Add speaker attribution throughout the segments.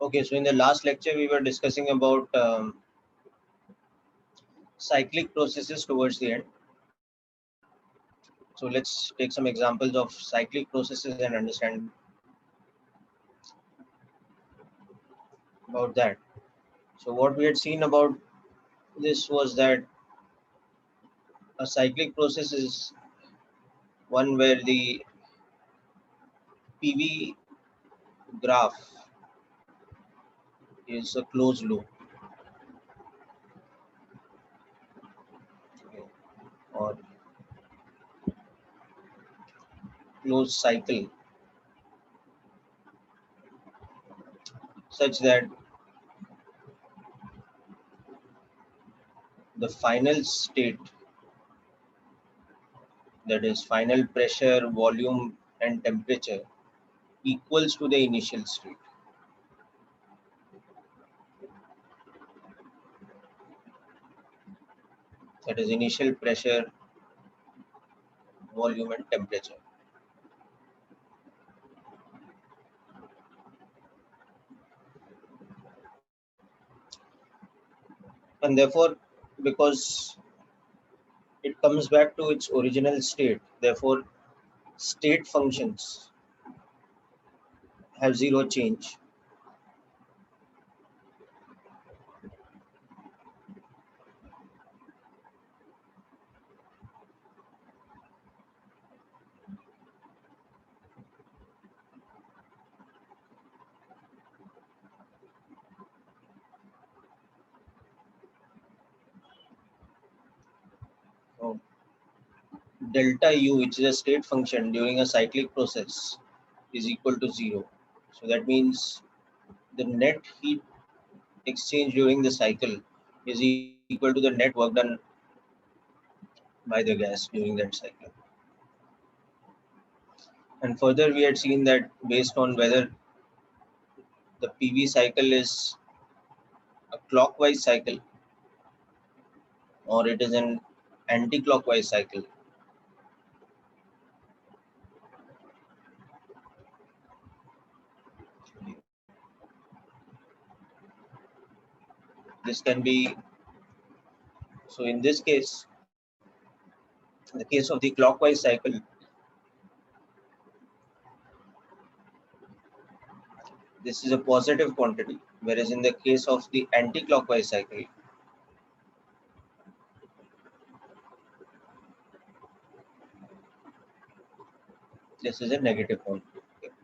Speaker 1: Okay, so in the last lecture we were discussing about cyclic processes towards the end. So let's take some examples of cyclic processes and understand about that. So what we had seen about this was that a cyclic process is one where the PV graph is a closed loop, okay, or closed cycle, such that the final state, that is final pressure, volume and temperature, equals to the initial state. That is initial pressure, volume and temperature. And therefore, because it comes back to its original state, therefore state functions have zero change. So delta U, which is a state function during a cyclic process, is equal to 0. So that means the net heat exchange during the cycle is equal to the net work done by the gas during that cycle. And further, we had seen that based on whether the PV cycle is a clockwise cycle or it is an anti-clockwise cycle, this can be, so in this case, in the case of the clockwise cycle, this is a positive quantity, whereas in the case of the anti-clockwise cycle, this is a negative quantity. Okay.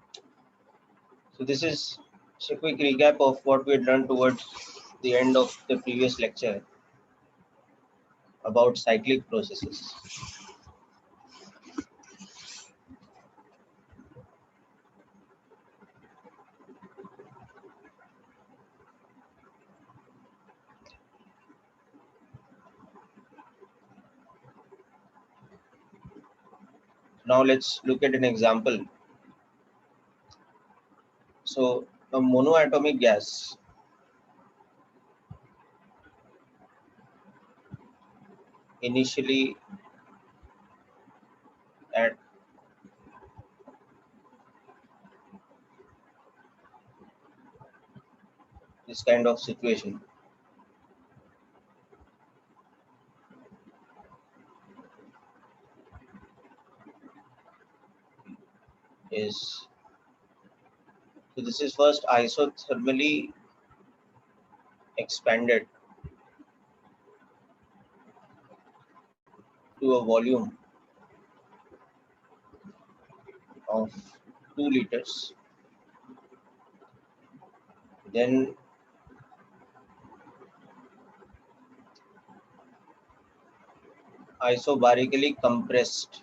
Speaker 1: So this is a quick recap of what we had learned towards the end of the previous lecture about cyclic processes. Now let's look at an example. So a monoatomic gas initially at this kind of situation is, so this is first isothermally expanded to a volume of 2 liters. Then isobarically compressed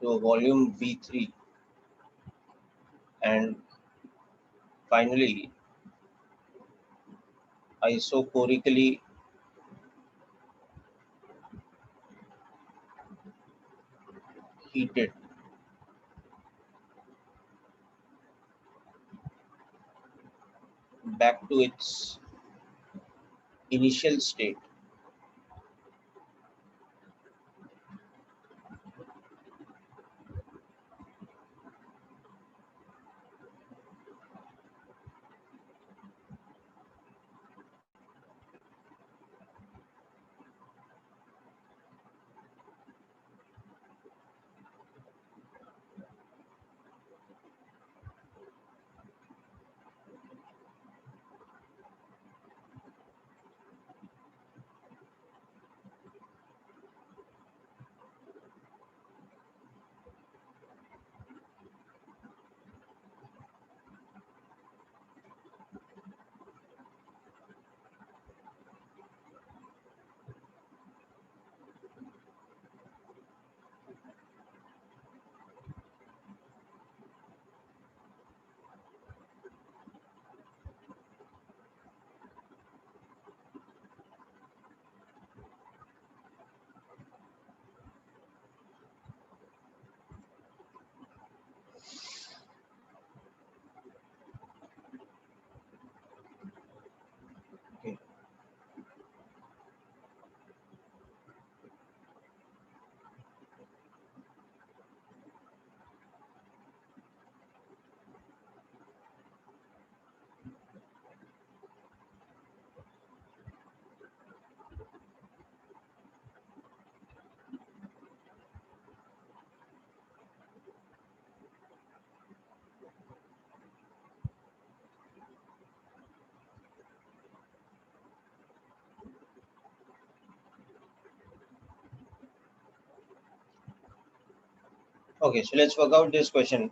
Speaker 1: to a volume V3, and finally isochorically heated back to its initial state, Okay, so let's work out this question.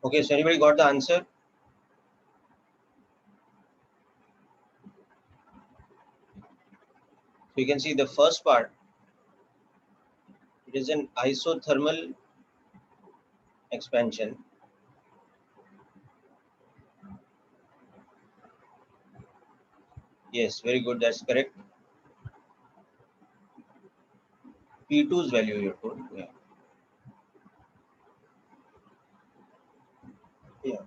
Speaker 1: Okay, so anybody got the answer? So you can see the first part, it is an isothermal expansion. Yes, very good, that's correct. P2's value you're told. Yeah. Yeah.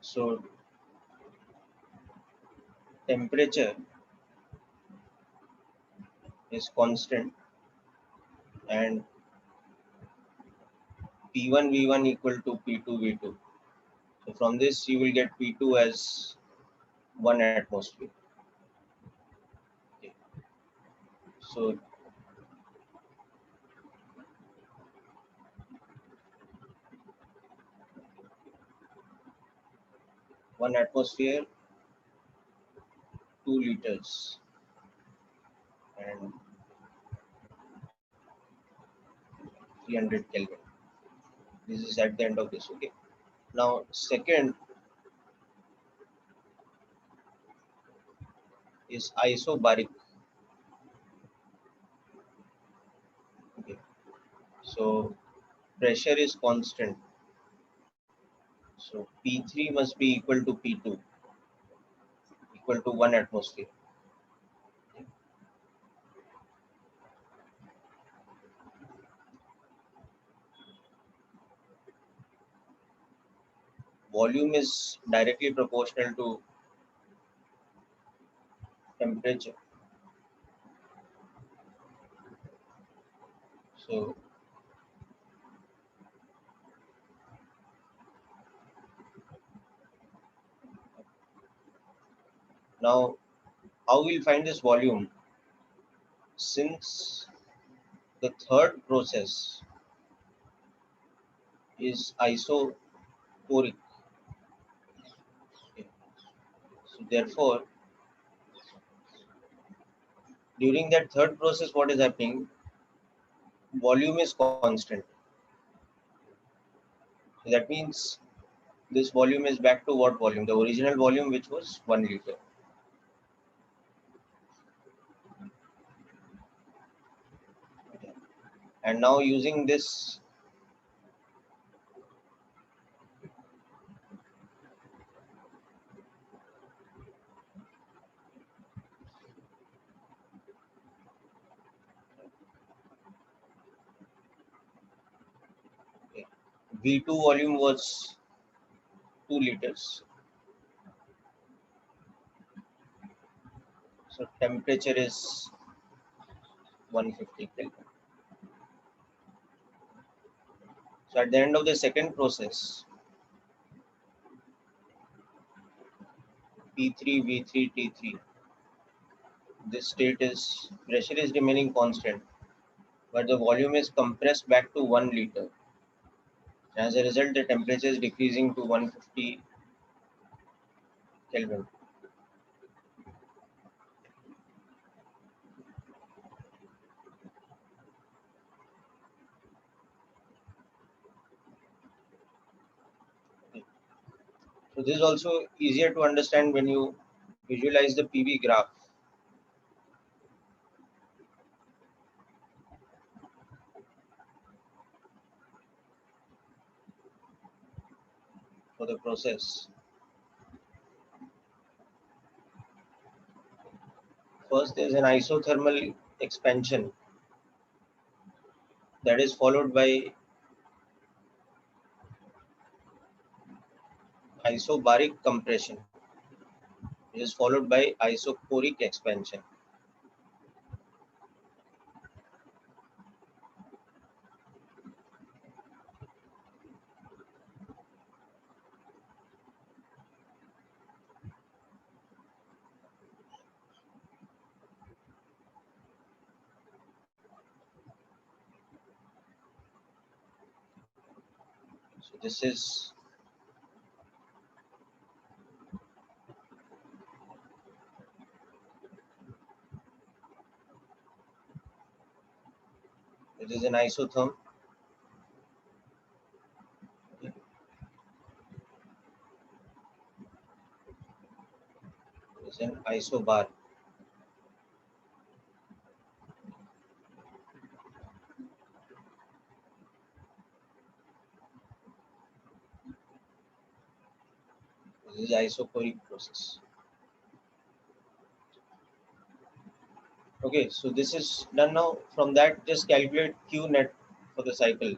Speaker 1: So temperature is constant and P1 V1 equal to P2 V2. So from this you will get P2 as 1 atmosphere. So 1 atmosphere, 2 liters, and 300 Kelvin. This is at the end of this. Okay. Now, second is isobaric. Okay. So pressure is constant. So P3 must be equal to P2, equal to 1 atmosphere. Volume is directly proportional to temperature. So now, how we'll find this volume? Since the third process is isoporic, okay, so therefore, during that third process, what is happening? Volume is constant. So that means this volume is back to what volume? The original volume, which was 1 liter. Okay. And now using this okay, V2 volume was 2 liters. So temperature is 150 Kelvin. So at the end of the second process, P3, V3, T3, this state is pressure is remaining constant, but the volume is compressed back to 1 liter. As a result, the temperature is decreasing to 150 Kelvin. So this is also easier to understand when you visualize the PV graph for the process. First, there is an isothermal expansion that is followed by isobaric compression, which is followed by isoporic expansion. So this is an isotherm. This is an isobar. This is isoporic process. Okay, so this is done now. From that, just calculate Q net for the cycle.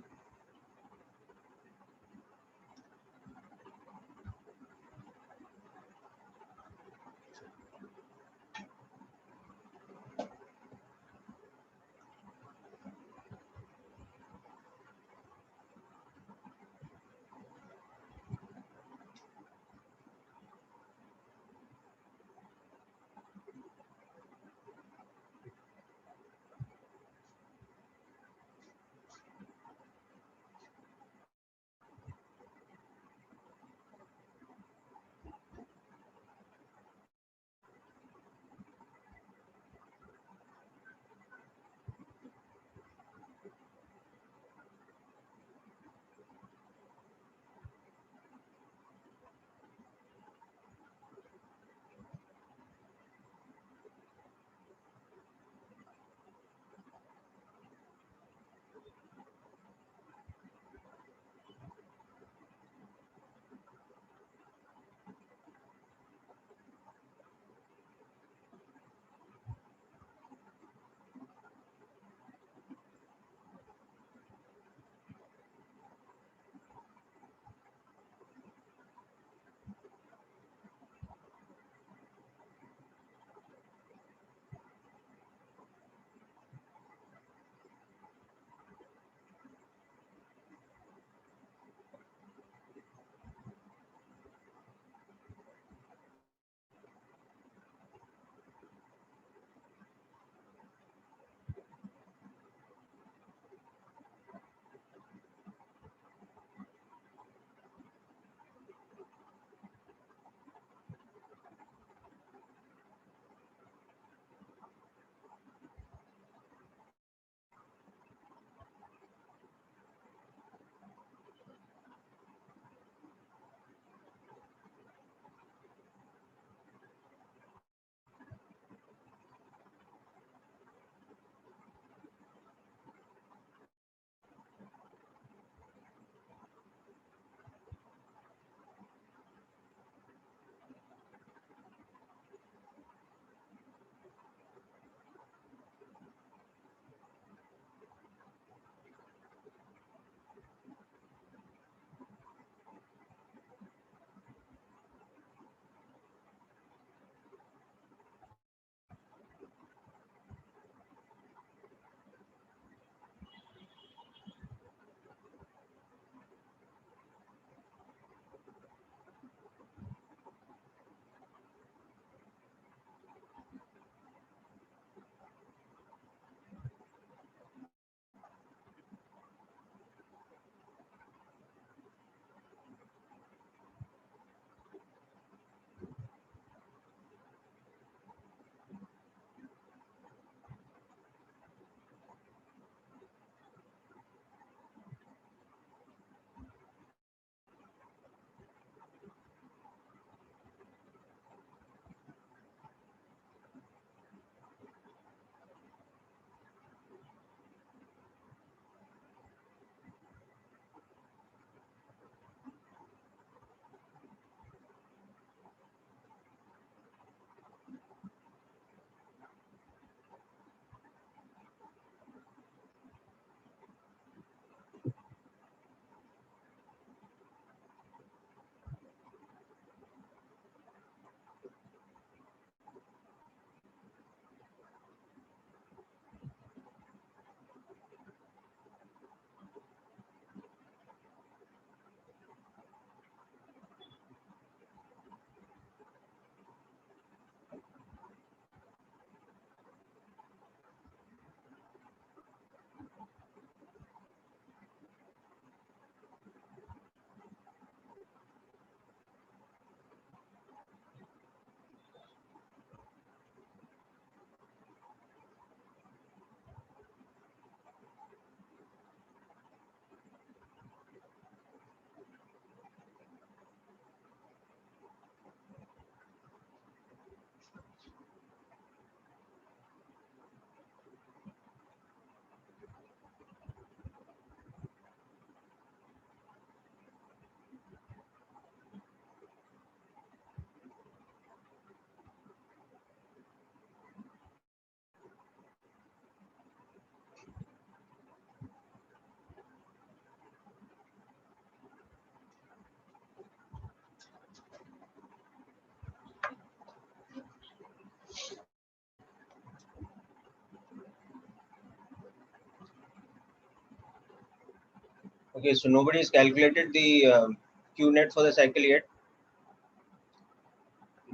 Speaker 1: Okay, so nobody has calculated the Q net for the cycle yet.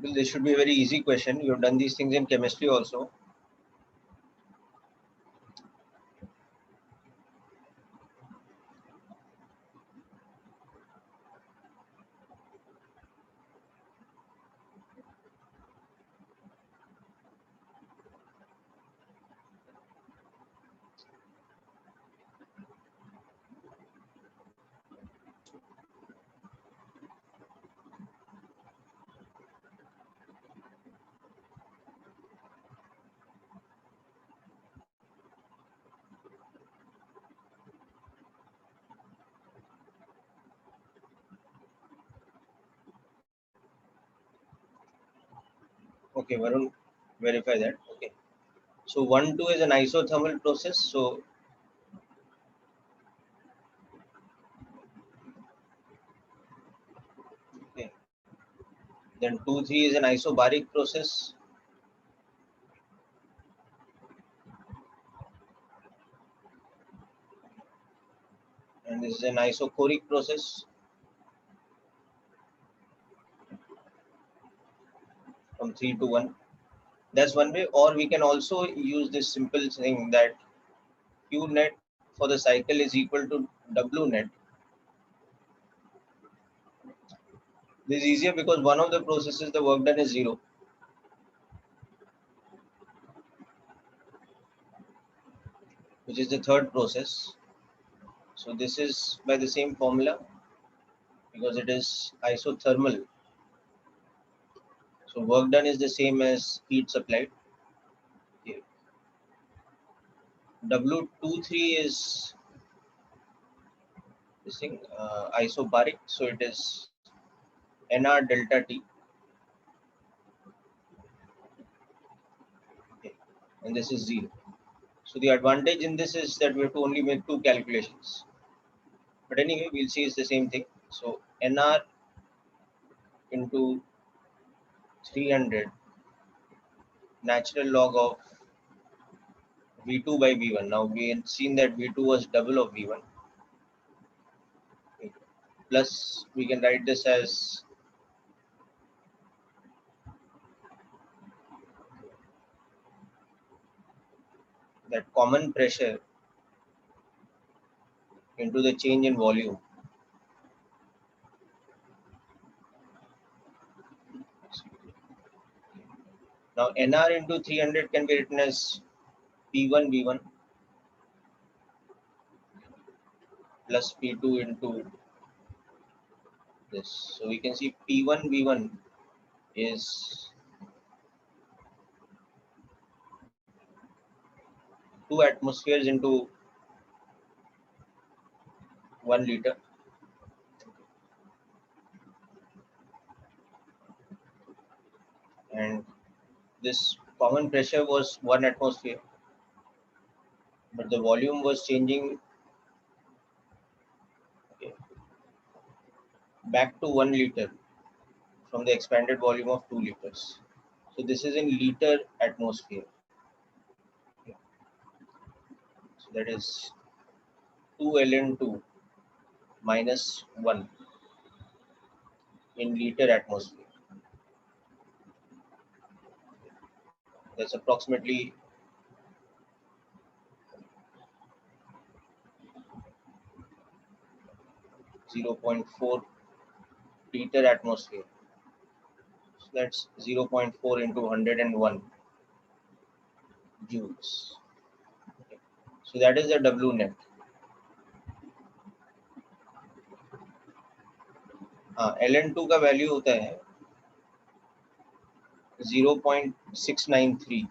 Speaker 1: Well, this should be a very easy question. You have done these things in chemistry also. Okay, Varun, verify that. Okay. So 1,2 is an isothermal process. So okay. Then 2,3 is an isobaric process. And this is an isochoric process from 3 to 1. That's one way. Or we can also use this simple thing that Q net for the cycle is equal to W net. This is easier because one of the processes the work done is 0, which is the third process. So this is by the same formula because it is isothermal. So work done is the same as heat supplied. Okay. W23 is this thing isobaric, so it is Nr delta T. Okay. And this is 0. So the advantage in this is that we have to only make two calculations. But anyway, we'll see it's the same thing. So Nr into 300 natural log of V2 by V1. Now we had seen that V2 was double of V1. Okay. Plus we can write this as that common pressure into the change in volume. Now Nr into 300 can be written as P1 V1 plus P2 into this. So we can see P1 V1 is 2 atmospheres into 1 liter. And this common pressure was 1 atmosphere, but the volume was changing, okay, back to 1 liter from the expanded volume of 2 liters. So this is in liter atmosphere. Okay. So that is 2 ln2 minus 1 in liter atmosphere. That's approximately 0.4 liter atmosphere. So that's 0.4 into 101 joules. Okay. So that is the W net. ln2 का value होता है 0.693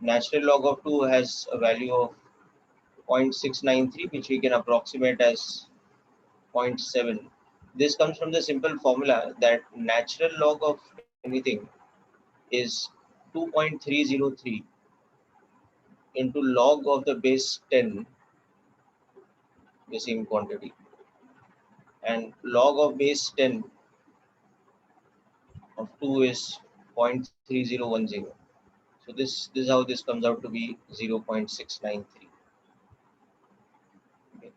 Speaker 1: natural log of 2 has a value of 0.693, which we can approximate as 0.7. This comes from the simple formula that natural log of anything is 2.303 into log of the base 10, the same quantity, and log of base 10 of 2 is 0.3010. So this is how this comes out to be 0.693. Okay.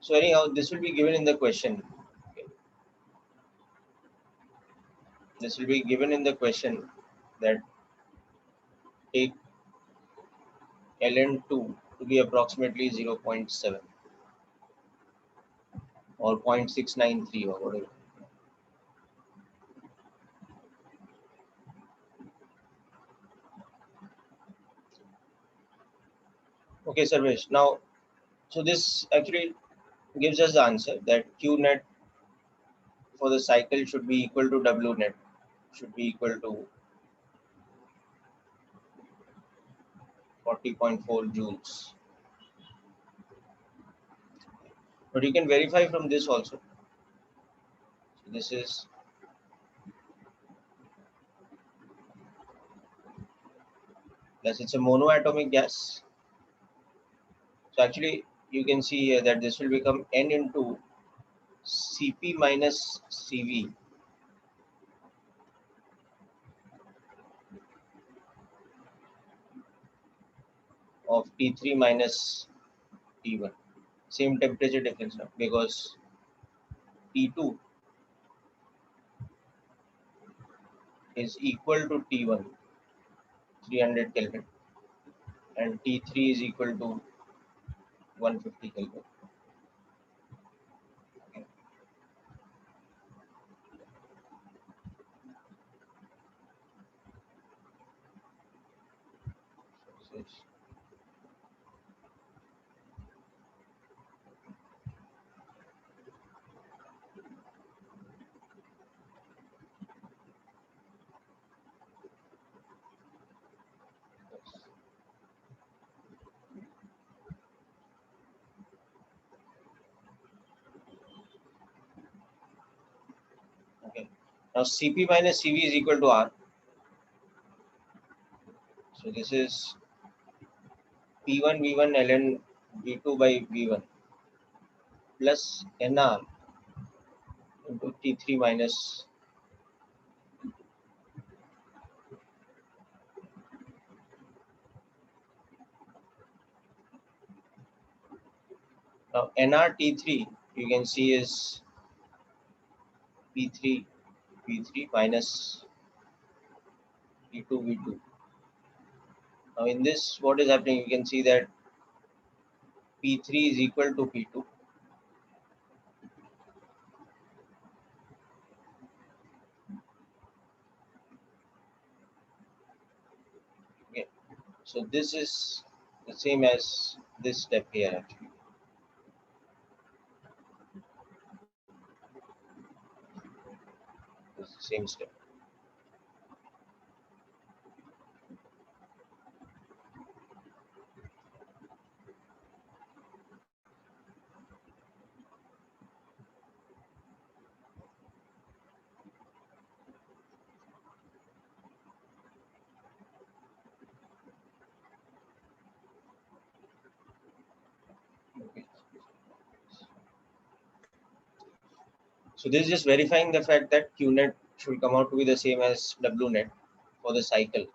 Speaker 1: So anyhow, this will be given in the question. Okay. This will be given in the question that take ln2 to be approximately 0.7 or 0.693 or whatever. Okay, Sarvesh. Now, so this actually gives us the answer that Q net for the cycle should be equal to W net, should be equal to 40.4 joules. But you can verify from this also. So this is plus it's a monoatomic gas. So actually you can see here that this will become N into Cp minus Cv of T3 minus T1. Same temperature difference now because T2 is equal to T1, 300 Kelvin, and T3 is equal to 150 Kelvin. Okay. So okay. Now Cp minus Cv is equal to R. So this is P1 V1 ln V2 by V1 plus Nr into T3 minus. Now Nr T3 you can see is P3 V3 minus P2 V2. Now in this what is happening, you can see that P3 is equal to P2. Okay. So this is the same as this step here actually. It's the same step. Okay. So this is just verifying the fact that Q net should come out to be the same as W net for the cycle.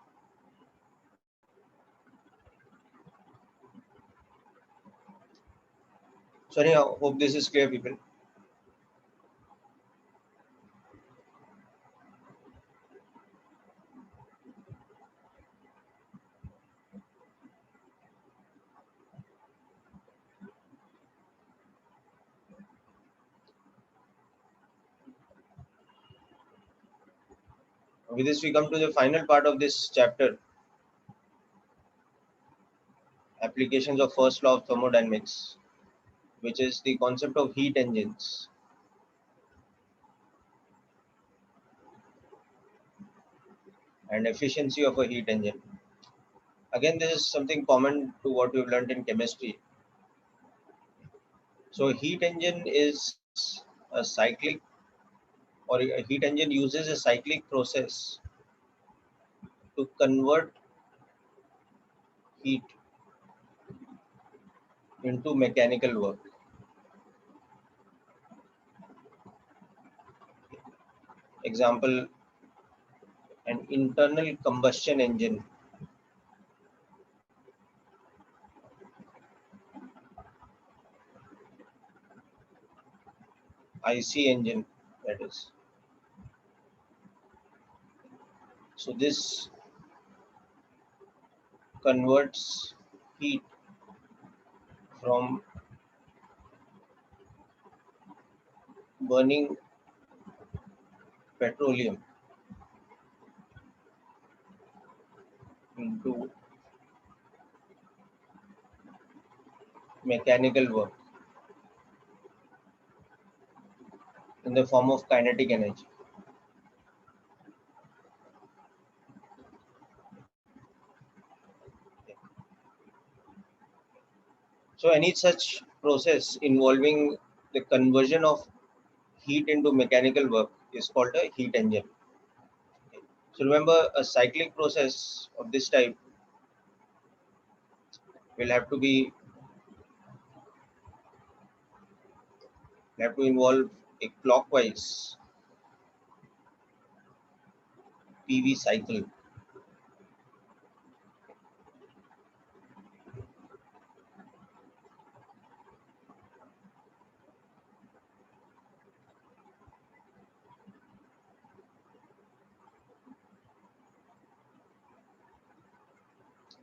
Speaker 1: So anyhow, hope this is clear, people. With this, we come to the final part of this chapter, applications of first law of thermodynamics, which is the concept of heat engines. And efficiency of a heat engine. Again, this is something common to what we've learned in chemistry. So a heat engine is a cyclic, or a heat engine uses a cyclic process to convert heat into mechanical work. Example, an internal combustion engine, IC engine, that is. So this converts heat from burning petroleum into mechanical work in the form of kinetic energy. So any such process involving the conversion of heat into mechanical work is called a heat engine. So remember, a cyclic process of this type will have to involve a clockwise PV cycle,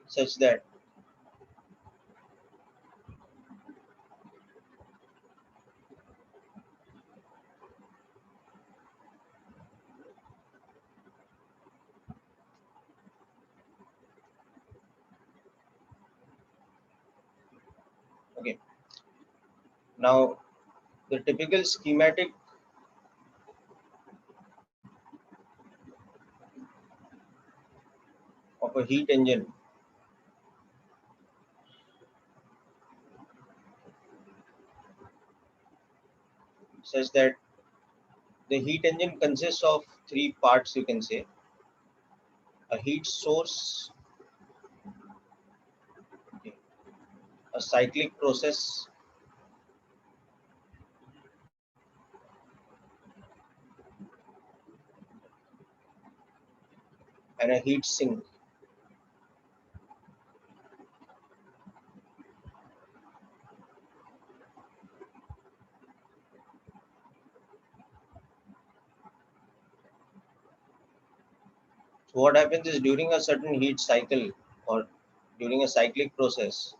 Speaker 1: such that okay. Now the typical schematic of a heat engine says that the heat engine consists of three parts, you can say: a heat source, okay, a cyclic process, and a heat sink. So what happens is, during a certain heat cycle or during a cyclic process,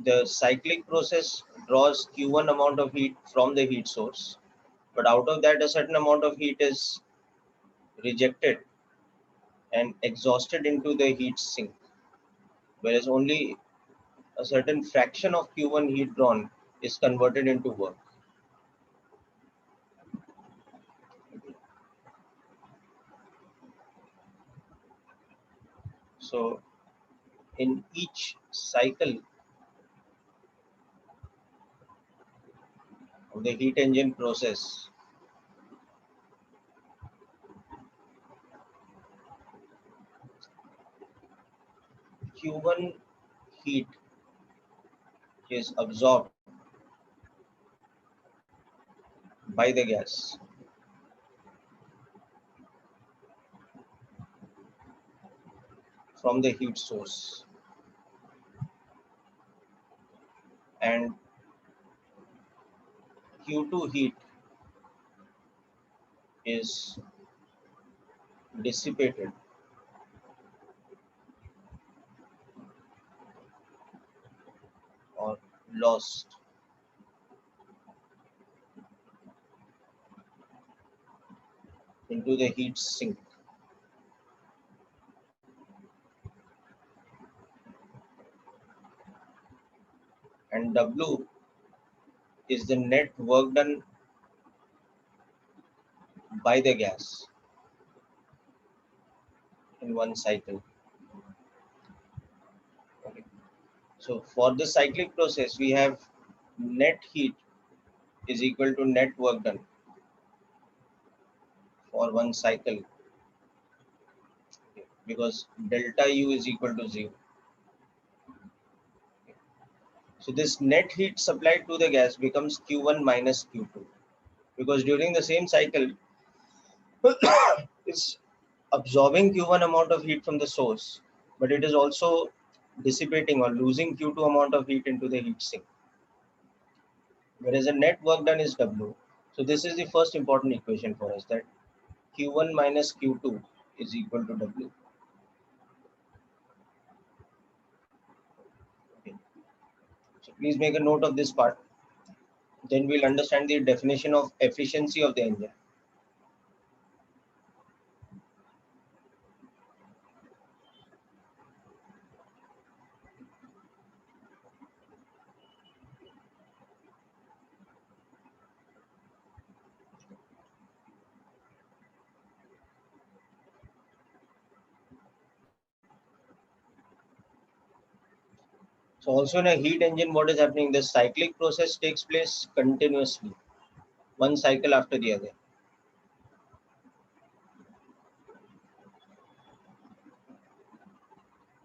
Speaker 1: the cyclic process draws Q1 amount of heat from the heat source, but out of that a certain amount of heat is rejected and exhausted into the heat sink, whereas only a certain fraction of Q1 heat drawn is converted into work. So in each cycle of the heat engine process, Q1 heat is absorbed by the gas, from the heat source, and Q2 heat is dissipated or lost into the heat sink. And W is the net work done by the gas in one cycle. Okay. So for the cyclic process, we have net heat is equal to net work done for one cycle, because delta U is equal to 0. So this net heat supplied to the gas becomes Q1 minus Q2, because during the same cycle, It's absorbing Q1 amount of heat from the source, but it is also dissipating or losing Q2 amount of heat into the heat sink. Whereas the net work done is W. So this is the first important equation for us, that Q1 minus Q2 is equal to W. Okay. So please make a note of this part. Then we'll understand the definition of efficiency of the engine. So also in a heat engine, what is happening? The cyclic process takes place continuously, one cycle after the other.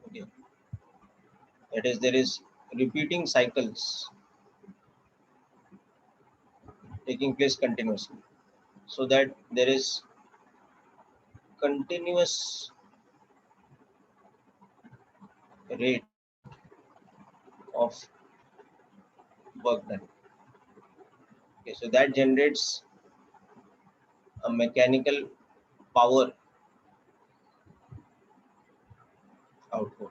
Speaker 1: Okay. That is, there is repeating cycles taking place continuously, so that there is continuous rate of work done. Okay, so that generates a mechanical power output.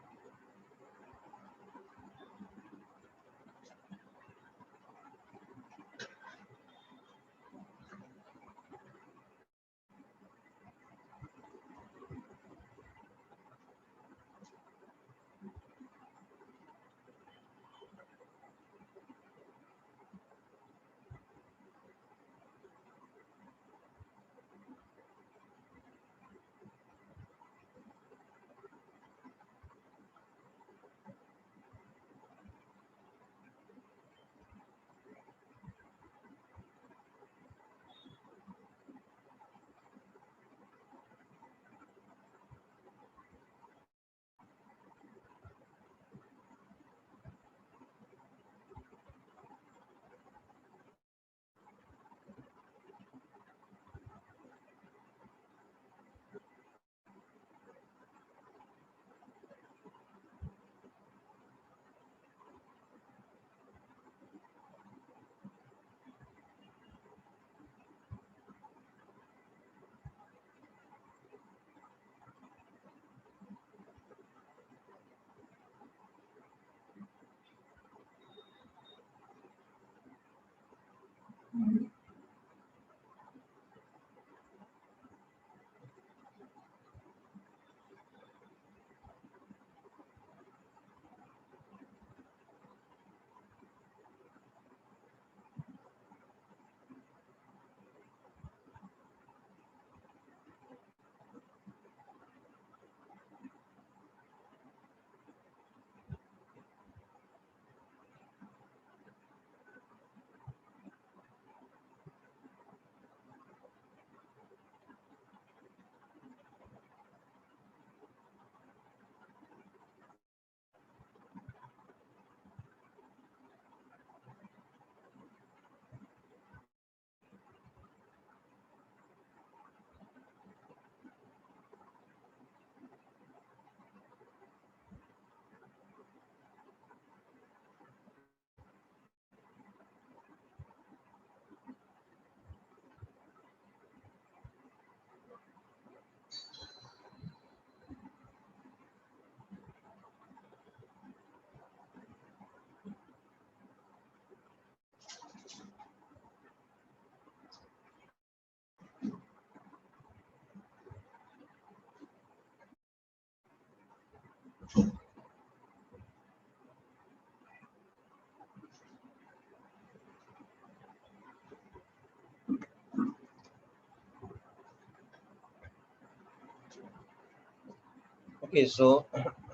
Speaker 1: Okay, so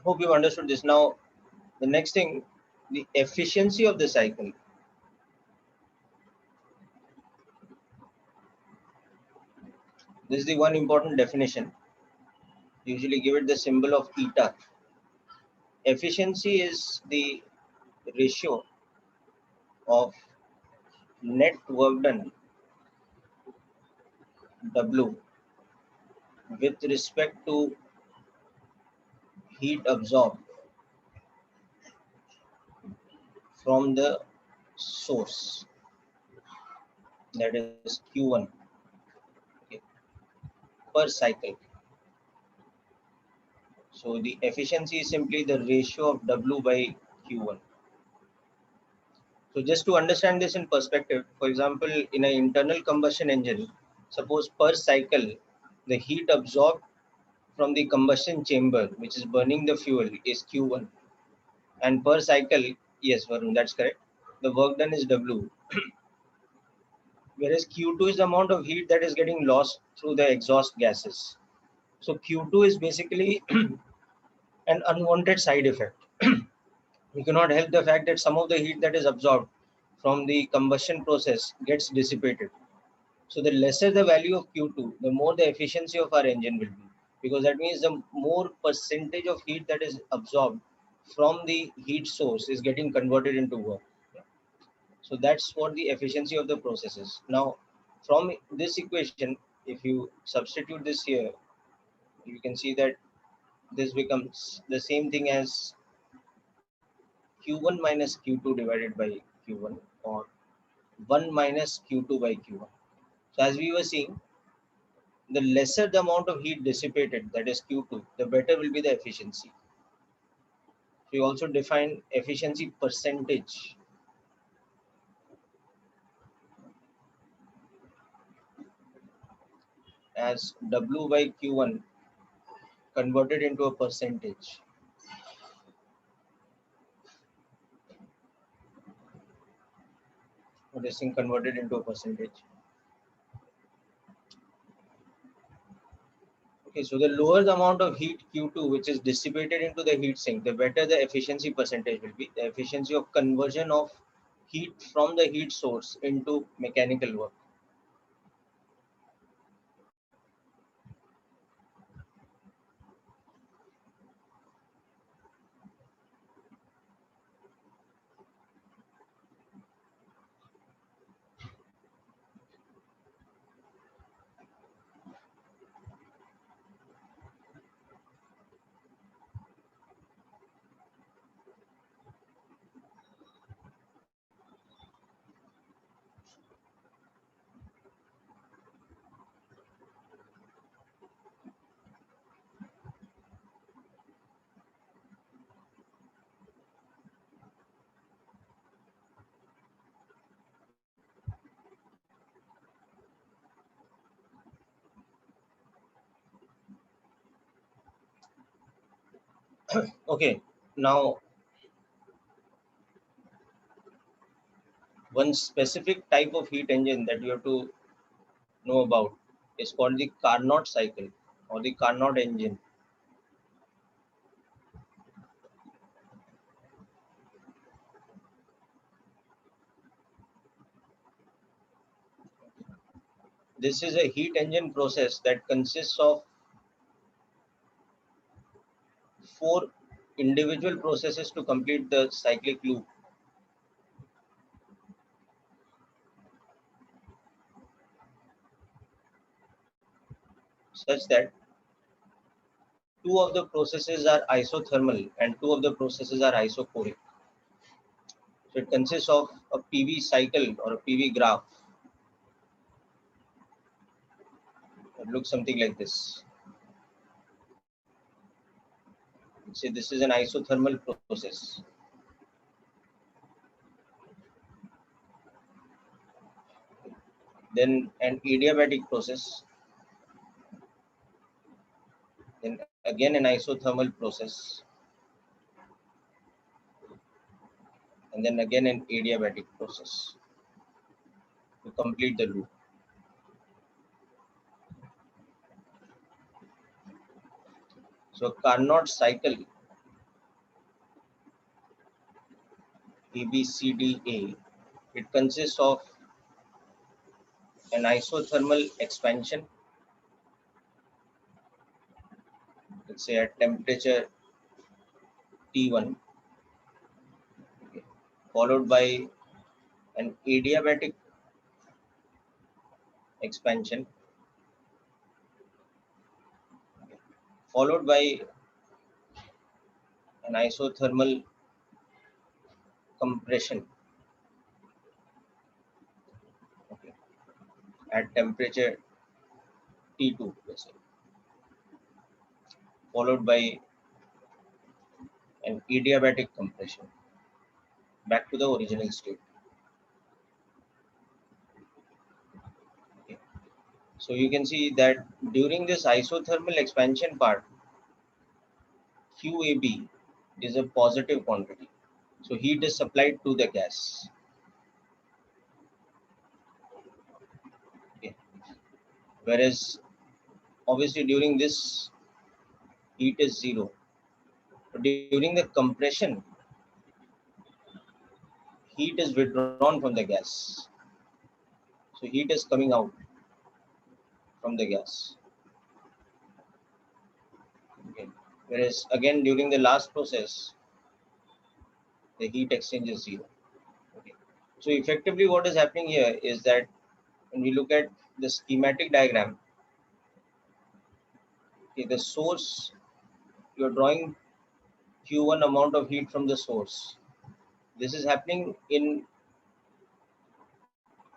Speaker 1: hope you've understood this. Now, the next thing, the efficiency of the cycle. This is the one important definition. Usually give it the symbol of eta. Efficiency is the ratio of net work done W with respect to heat absorbed from the source, that is Q1, okay, per cycle. So the efficiency is simply the ratio of W by Q1. So just to understand this in perspective, for example, in an internal combustion engine, suppose per cycle, the heat absorbed from the combustion chamber, which is burning the fuel, is Q1. And per cycle, yes, Varun, that's correct. The work done is W. Whereas Q2 is the amount of heat that is getting lost through the exhaust gases. So Q2 is basically an unwanted side effect. We cannot help the fact that some of the heat that is absorbed from the combustion process gets dissipated. So the lesser the value of Q2, the more the efficiency of our engine will be, because that means the more percentage of heat that is absorbed from the heat source is getting converted into work. So that's what the efficiency of the process is. Now, from this equation, if you substitute this here, you can see that this becomes the same thing as Q1 minus Q2 divided by Q1, or 1 minus Q2 by Q1. So as we were seeing, the lesser the amount of heat dissipated, that is Q2, the better will be the efficiency. We also define efficiency percentage as W by Q1 converted into a percentage. This thing converted into a percentage. Okay, so the lower the amount of heat Q2 which is dissipated into the heat sink, the better the efficiency percentage will be. The efficiency of conversion of heat from the heat source into mechanical work. Okay, now one specific type of heat engine that you have to know about is called the Carnot cycle or the Carnot engine. This is a heat engine process that consists of four individual processes to complete the cyclic loop. Such that two of the processes are isothermal and two of the processes are isochoric. So it consists of a PV cycle or a PV graph. It looks something like this. Say this is an isothermal process. Then an adiabatic process. Then again an isothermal process. And then again an adiabatic process to complete the loop. So Carnot cycle ABCDA, it consists of an isothermal expansion, let's say at temperature T1, okay, followed by an adiabatic expansion followed by an isothermal compression, okay, at temperature T2, let's say, followed by an adiabatic compression back to the original state. Okay. So you can see that during this isothermal expansion part, QAB is a positive quantity. So heat is supplied to the gas. Okay. Whereas obviously during this heat is zero. But during the compression, heat is withdrawn from the gas. So heat is coming out from the gas. Okay. Whereas again during the last process, the heat exchange is zero. Okay. So effectively what is happening here is that when we look at the schematic diagram, okay, the source, you're drawing Q1 amount of heat from the source. This is happening in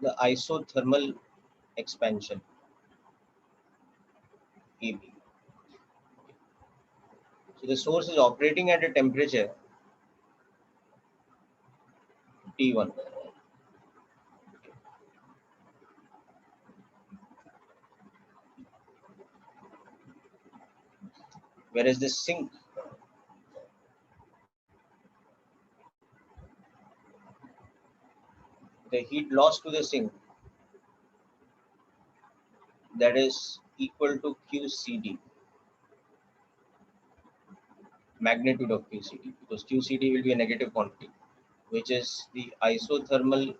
Speaker 1: the isothermal expansion AB. So the source is operating at a temperature T1. Whereas the sink, the heat lost to the sink, that is equal to QCD, magnitude of QCD, because QCD will be a negative quantity, which is the isothermal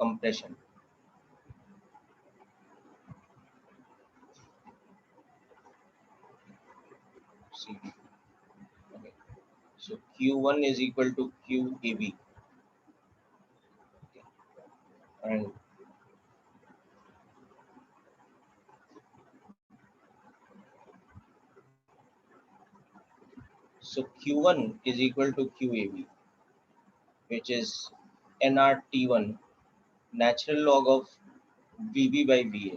Speaker 1: compression. CD. Okay. So Q1 is equal to QAB. Okay. And so Q1 is equal to QAB, which is nRT1 natural log of VB by VA,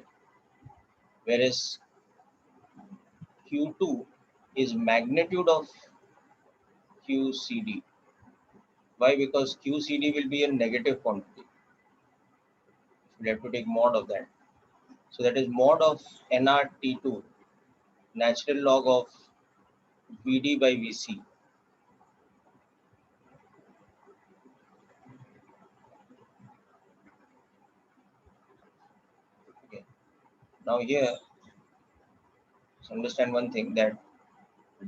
Speaker 1: whereas Q2 is magnitude of QCD. Why? Because QCD will be a negative quantity. We have to take mod of that. So that is mod of nRT2 natural log of VD by VC. Okay. Now here, let's understand one thing, that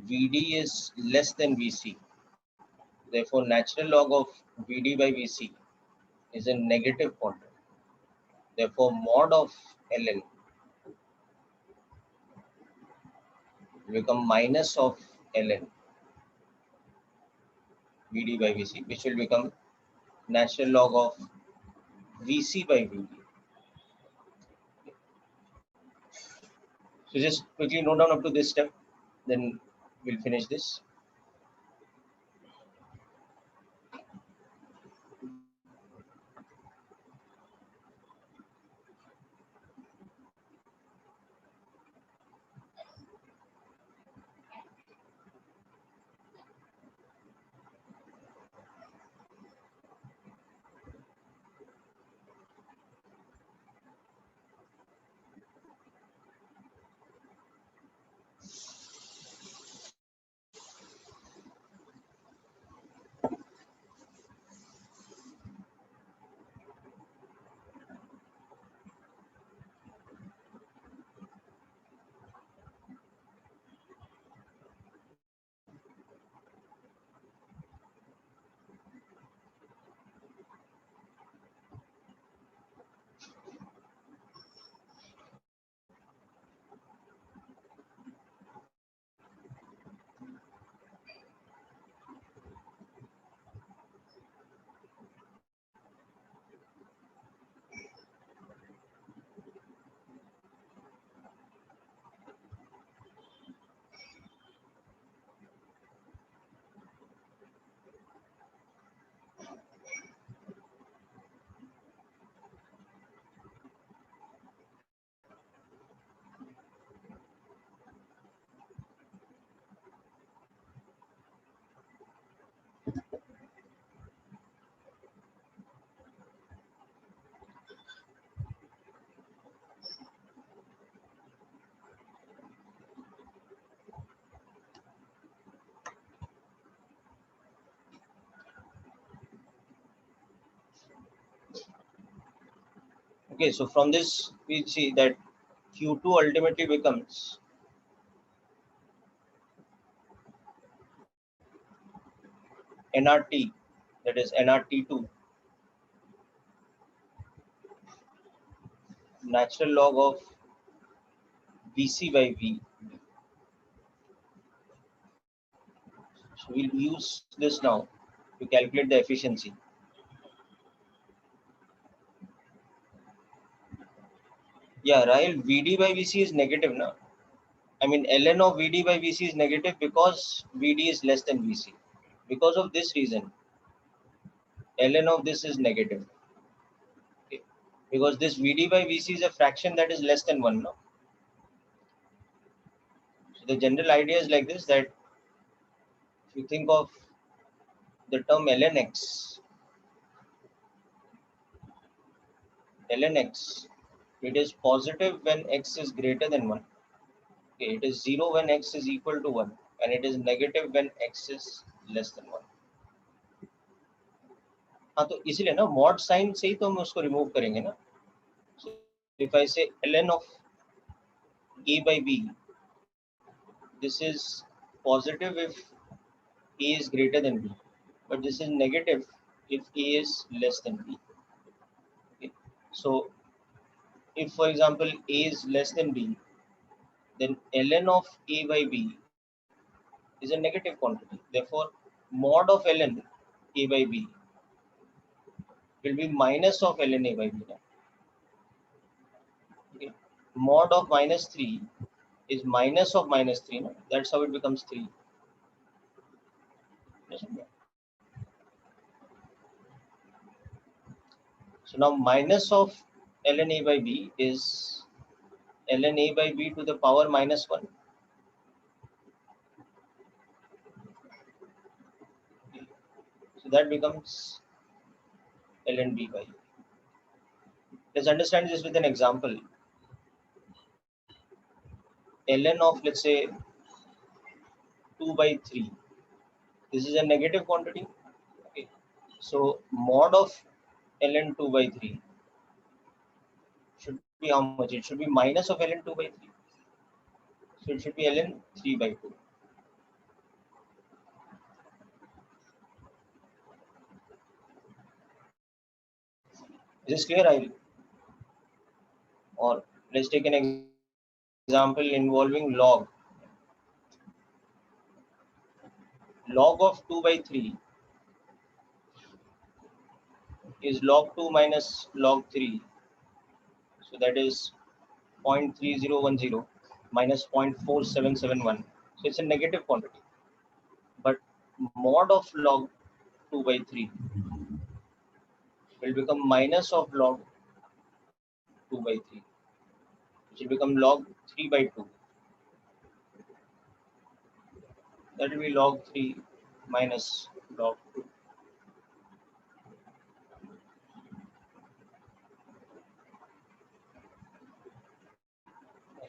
Speaker 1: VD is less than VC. Therefore, natural log of VD by VC is a negative quantity. Therefore, mod of ln will become minus of ln VD by VC, which will become natural log of VC by VD. So just quickly note down up to this step, then we'll finish this. Okay, so from this we see that Q2 ultimately becomes nRT, that is nRT2, natural log of Vc by V. So we'll use this now to calculate the efficiency. Yeah, Rahil, Vd by Vc is negative now. I mean, ln of Vd by Vc is negative because Vd is less than Vc. Because of this reason, ln of this is negative. Okay. Because this Vd by Vc is a fraction that is less than 1 now. So the general idea is like this, that if you think of the term ln x, it is positive when x is greater than 1. Okay, it is 0 when x is equal to 1, and it is negative when x is less than 1. हाँ, तो इसीलिए ना mod sine से ही तो हम उसको remove करेंगे ना. So if I say ln of a by b, this is positive if a is greater than b, but this is negative if a is less than b. Okay. So if, for example, a is less than b, then ln of a by b is a negative quantity. Therefore, mod of ln a by b will be minus of ln a by b. Okay. Mod of minus 3 is minus of minus 3. No? That's how it becomes 3. So now minus of ln a by b is ln a by b to the power minus 1. Okay. So that becomes ln b by. Let's understand this with an example. Ln of, let's say, 2 by 3. This is a negative quantity. Okay. So mod of ln 2 by 3 should be how much? It should be minus of ln 2 by 3. So it should be ln 3 by 2. Is this clear? Or let's take an example involving log. Log of 2 by 3 is log 2 minus log 3. So that is 0.3010 minus 0.4771. So it's a negative quantity. But mod of log 2 by 3 will become minus of log 2 by 3, which will become log 3 by 2. That will be log 3 minus log 2.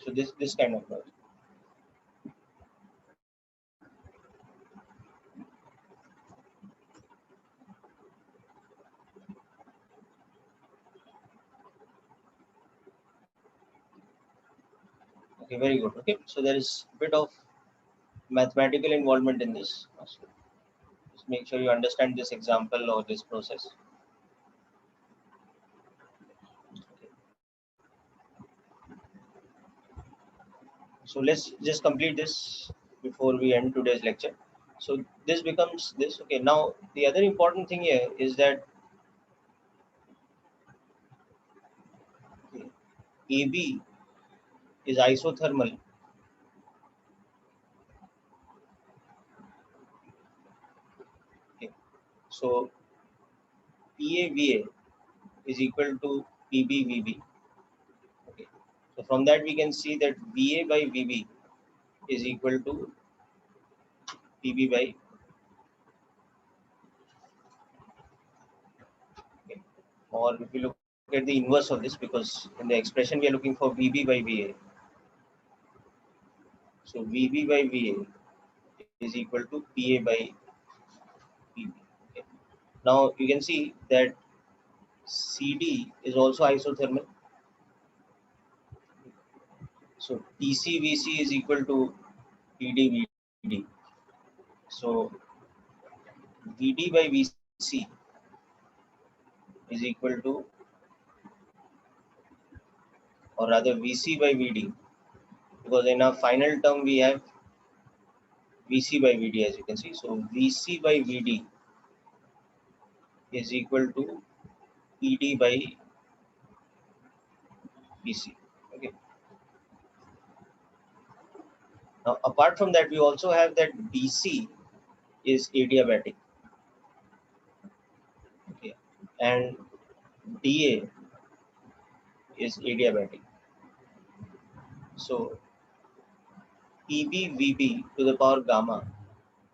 Speaker 1: So this kind of logic. Okay, very good. Okay, so there is a bit of mathematical involvement in this. So just make sure you understand this example or this process. So let's just complete this before we end today's lecture. So this becomes this. Okay, now the other important thing here is that AB is isothermal. Okay. So PAVA is equal to PBVB. Okay. So from that we can see that VA by VB is equal to PB by. Okay. Or if you look at the inverse of this, because in the expression we are looking for VB by VA. So VB by VA is equal to PA by PB. Okay. Now you can see that CD is also isothermal. So TCVC is equal to TDVD. So VD by VC is equal to, or rather VC by VD, because in our final term we have VC by VD, as you can see. So VC by VD is equal to ED by VC. Okay. Now apart from that, we also have that DC is adiabatic. Okay. And DA is adiabatic. So PBVB to the power gamma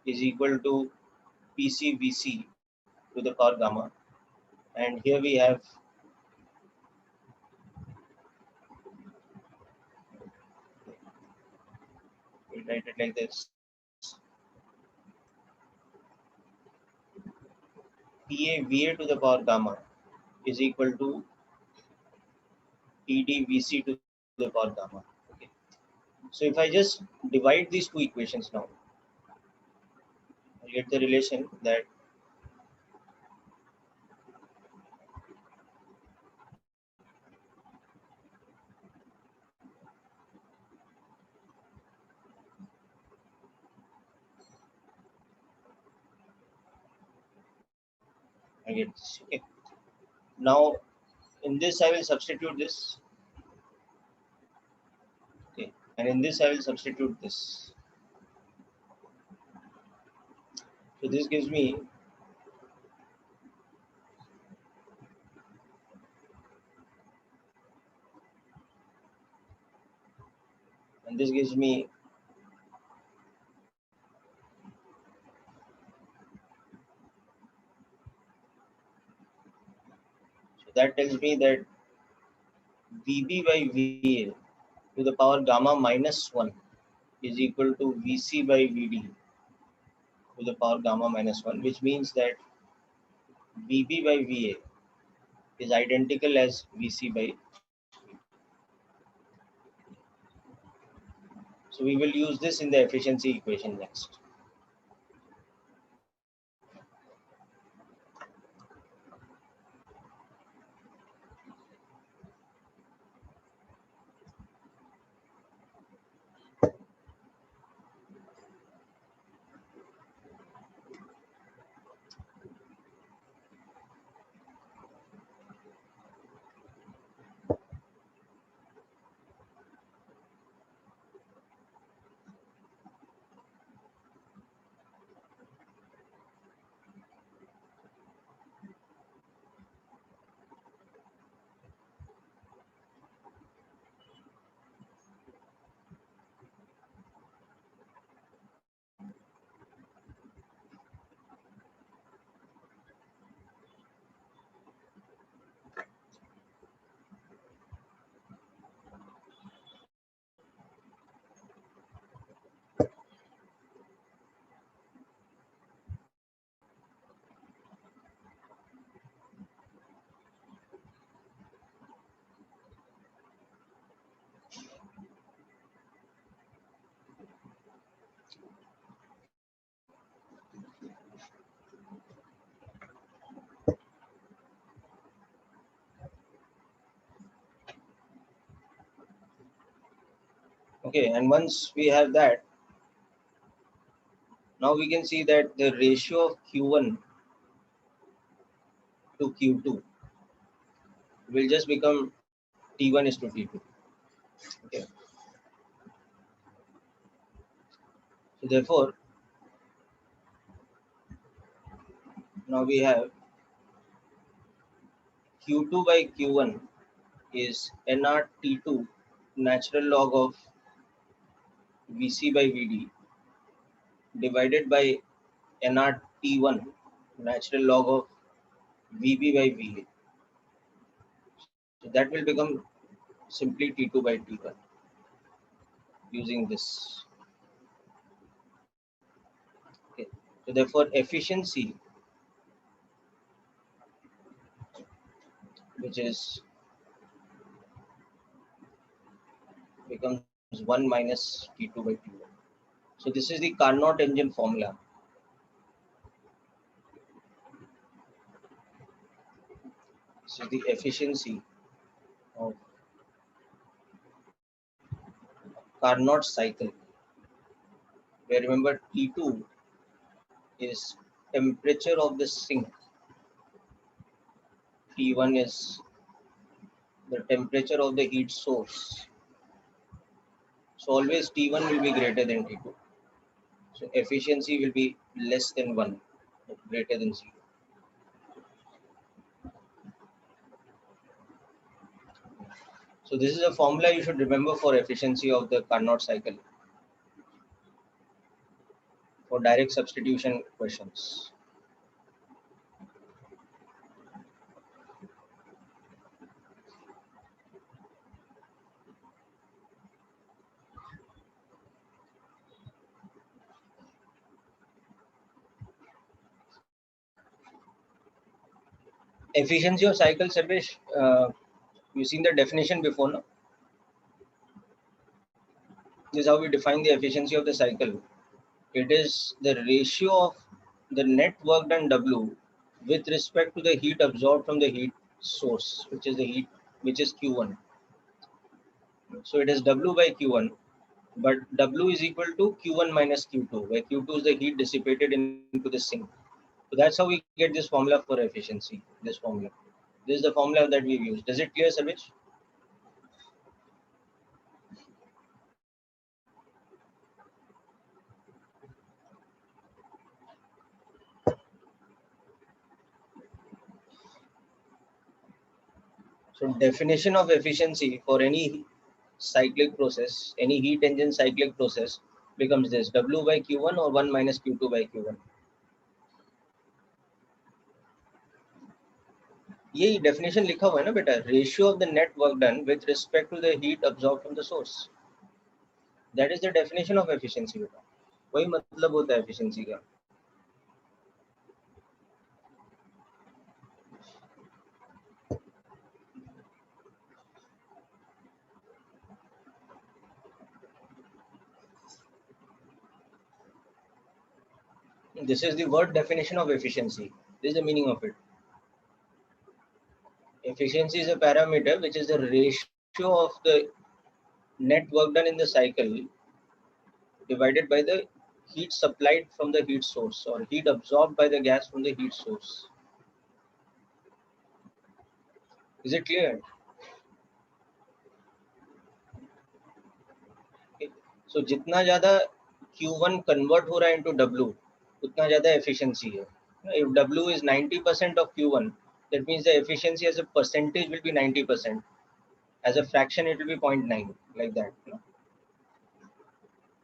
Speaker 1: is equal to PCVC to the power gamma. And here we have, we write it like this: PAVA to the power gamma is equal to TDVC to the power gamma. Okay. So if I just divide these two equations now, I get the relation that I get this. Okay. Now in this I will substitute this. Okay. And in this I will substitute this. So this gives me and this gives me so that tells me that VB by VA to the power gamma minus 1 is equal to VC by VD to the power gamma minus 1, which means that VB by VA is identical as VC by. So we will use this in the efficiency equation next. Okay, and once we have that, now we can see that the ratio of Q1 to Q2 will just become T1 is to T2. Okay. So therefore, now we have Q2 by Q1 is NR T2 natural log of VC by VD divided by NR T1 natural log of VB by VA. So that will become simply T2 by T1 using this. Okay. So therefore efficiency, which is becomes 1 minus T2 by T1. So this is the Carnot engine formula. This is the efficiency of Carnot cycle, where remember T2 is temperature of the sink, T1 is the temperature of the heat source. So always T1 will be greater than T2. So efficiency will be less than 1, but greater than 0. So this is a formula you should remember for efficiency of the Carnot cycle for direct substitution questions. Efficiency of cycle, Sarvesh, you've seen the definition before, no? This is how we define the efficiency of the cycle. It is the ratio of the net work done W with respect to the heat absorbed from the heat source, which is the heat, which is Q1. So it is W by Q1, but W is equal to Q1 minus Q2, where Q2 is the heat dissipated into the sink. So that's how we get this formula for efficiency. This formula. This is the formula that we've used. Does it clear, Savich? So definition of efficiency for any cyclic process, any heat engine cyclic process becomes this: W by Q1 or 1 minus Q2 by Q1. ये definition लिखा हुआ है ना बेटा, ratio of the net work done with respect to the heat absorbed from the source. That is the definition of efficiency बेटा. वही मतलब होता है efficiency का. This is the word definition of efficiency. This is the meaning of it. Efficiency is a parameter which is the ratio of the net work done in the cycle divided by the heat supplied from the heat source or heat absorbed by the gas from the heat source. Is it clear? Okay. So जितना ज़्यादा Q1 convert हो रहा है into W, उतना ज़्यादा efficiency है. If W is 90% of Q1, that means the efficiency as a percentage will be 90%. As a fraction, it will be 0.9, like that.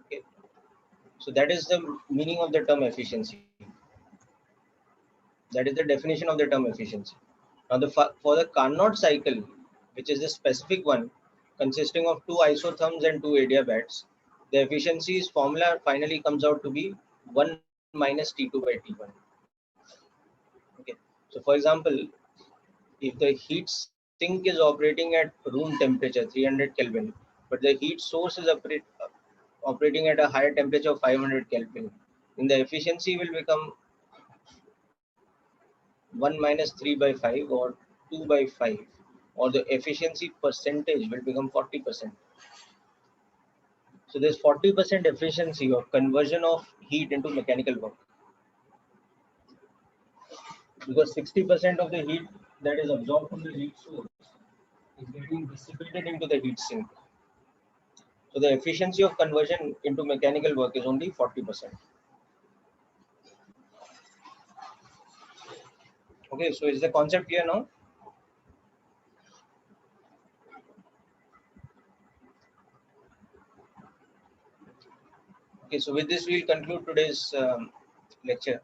Speaker 1: Okay. So that is the meaning of the term efficiency. That is the definition of the term efficiency. Now, for the Carnot cycle, which is the specific one, consisting of 2 isotherms and 2 adiabats, the efficiency's formula finally comes out to be 1 minus T2 by T1. Okay. So, for example, if the heat sink is operating at room temperature 300 Kelvin, but the heat source is operating at a higher temperature of 500 Kelvin, then the efficiency will become 1 minus 3 by 5 or 2 by 5, or the efficiency percentage will become 40%. So there's 40% efficiency of conversion of heat into mechanical work, because 60% of the heat that is absorbed from the heat source is getting dissipated into the heat sink. So the efficiency of conversion into mechanical work is only 40%. Okay, so is the concept clear now? Okay, so with this we'll conclude today's lecture.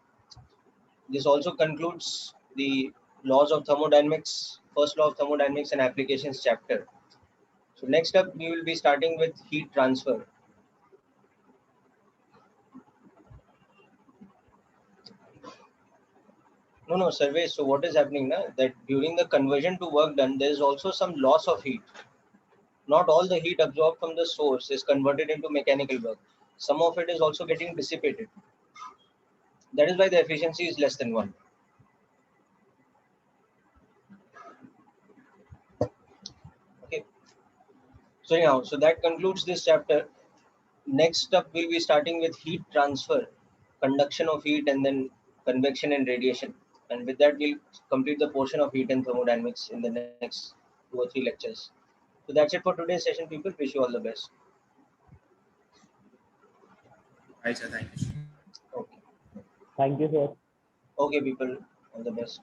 Speaker 1: This also concludes the laws of thermodynamics, first law of thermodynamics and applications chapter. So next up, we will be starting with heat transfer. No, survey. So what is happening now? That during the conversion to work done, there is also some loss of heat. Not all the heat absorbed from the source is converted into mechanical work. Some of it is also getting dissipated. That is why the efficiency is less than 1. Okay. So anyhow, so that concludes this chapter. Next up, we'll be starting with heat transfer, conduction of heat, and then convection and radiation. And with that, we'll complete the portion of heat and thermodynamics in the next 2 or 3 lectures. So that's it for today's session, people. Wish you all the best.
Speaker 2: Bye, sir. Thank you.
Speaker 1: Okay.
Speaker 3: Thank you, sir.
Speaker 1: Okay, people. All the best.